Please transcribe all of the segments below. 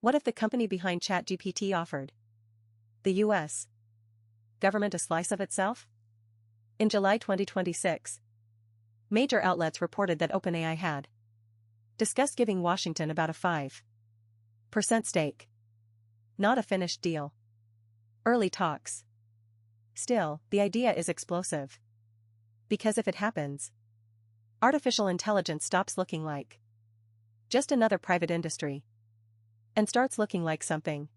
What if the company behind ChatGPT offered the U.S. government a slice of itself? In July 2026, major outlets reported that OpenAI had discussed giving Washington about a 5% stake. Not a finished deal. Early talks. Still, the idea is explosive. Because if it happens, artificial intelligence stops looking like just another private industry and starts looking like something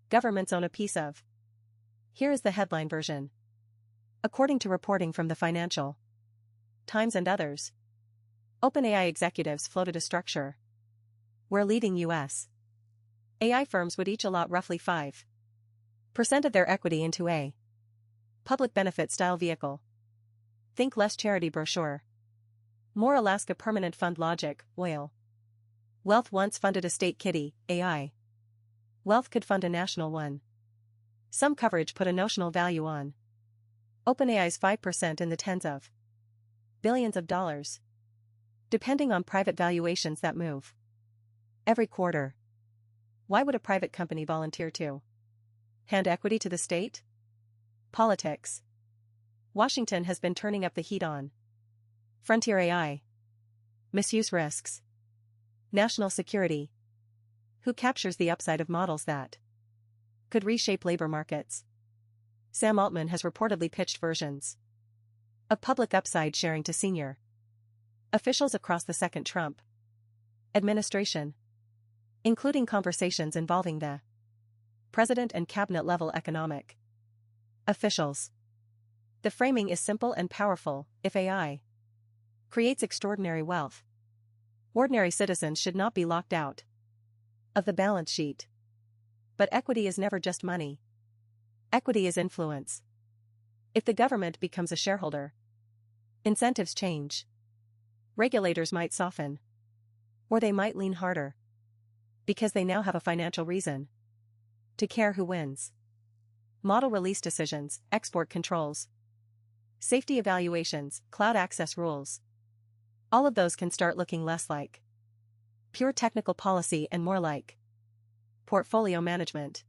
governments own a piece of. Here is the headline version. According to reporting from the Financial Times and others, OpenAI executives floated a structure where leading U.S. AI firms would each allot roughly 5% of their equity into a public benefit-style vehicle. Think less charity brochure. More Alaska Permanent Fund logic, oil. Wealth once funded a state kitty, AI. Wealth could fund a national one. Some coverage put a notional value on OpenAI's 5% in the tens of billions of dollars, depending on private valuations that move every quarter. Why would a private company volunteer to hand equity to the state? Politics. Washington has been turning up the heat on frontier AI, misuse risks, national security. Who captures the upside of models that could reshape labor markets? Sam Altman has reportedly pitched versions of public upside sharing to senior officials across the second Trump administration, including conversations involving the president and cabinet-level economic officials. The framing is simple and powerful. If AI creates extraordinary wealth, ordinary citizens should not be locked out of the balance sheet. But equity is never just money. Equity is influence. If the government becomes a shareholder, incentives change. Regulators might soften. Or they might lean harder. Because they now have a financial reason to care who wins. Model release decisions, export controls, safety evaluations, cloud access rules. All of those can start looking less like pure technical policy and more like portfolio management.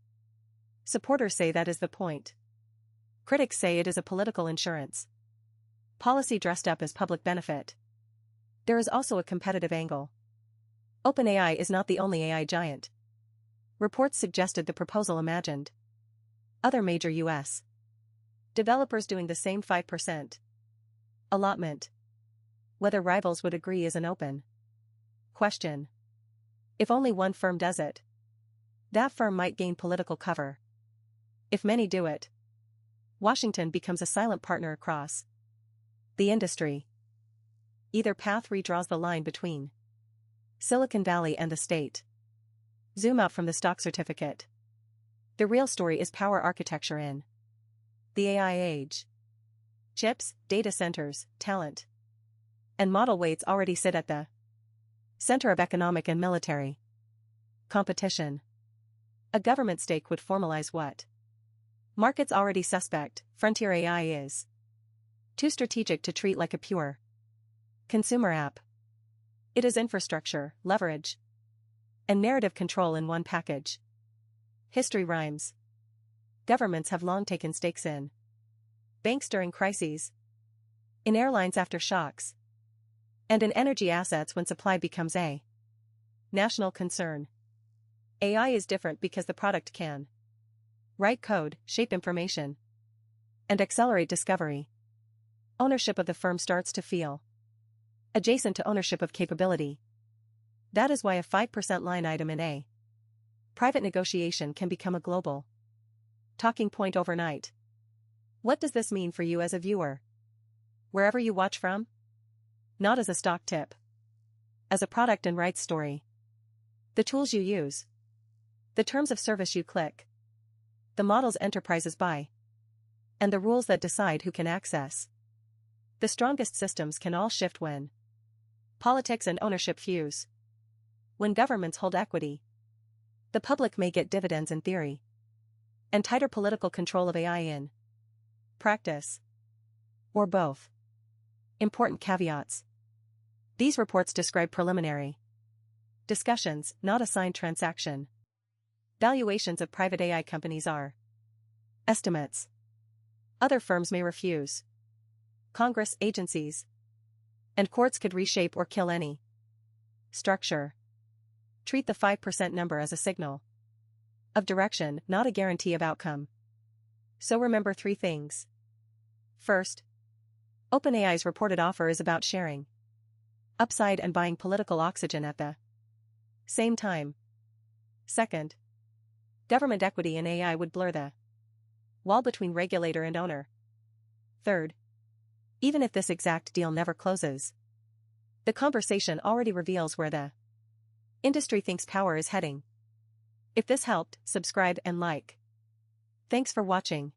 Supporters say that is the point. Critics say it is a political insurance policy dressed up as public benefit. There is also a competitive angle. OpenAI is not the only AI giant. Reports suggested the proposal imagined other major U.S. developers doing the same 5% allotment. Whether rivals would agree is an open question. If only one firm does it, that firm might gain political cover. If many do it, Washington becomes a silent partner across the industry. Either path redraws the line between Silicon Valley and the state. Zoom out from the stock certificate. The real story is power architecture in the AI age. Chips, data centers, talent, and model weights already sit at the center of economic and military competition. A government stake would formalize what markets already suspect. Frontier AI is too strategic to treat like a pure consumer app. It is infrastructure, leverage, and narrative control in one package. History rhymes. Governments have long taken stakes in banks during crises, in airlines after shocks, and in energy assets when supply becomes a national concern. AI is different because the product can write code, shape information, and accelerate discovery. Ownership of the firm starts to feel adjacent to ownership of capability. That is why a 5% line item in a private negotiation can become a global talking point overnight. What does this mean for you as a viewer? Wherever you watch from? Not as a stock tip. As a product and rights story. The tools you use. The terms of service you click. The models enterprises buy. And the rules that decide who can access. The strongest systems can all shift when politics and ownership fuse. When governments hold equity, the public may get dividends in theory, and tighter political control of AI in practice. Or both. Important caveats. These reports describe preliminary discussions, not a signed transaction. Valuations of private AI companies are estimates. Other firms may refuse. Congress, agencies, and courts could reshape or kill any structure. Treat the 5% number as a signal of direction, not a guarantee of outcome. So remember 3 things. First, OpenAI's reported offer is about sharing upside and buying political oxygen at the same time. Second, government equity in AI would blur the wall between regulator and owner. Third, even if this exact deal never closes, the conversation already reveals where the industry thinks power is heading. If this helped, subscribe and like. Thanks for watching.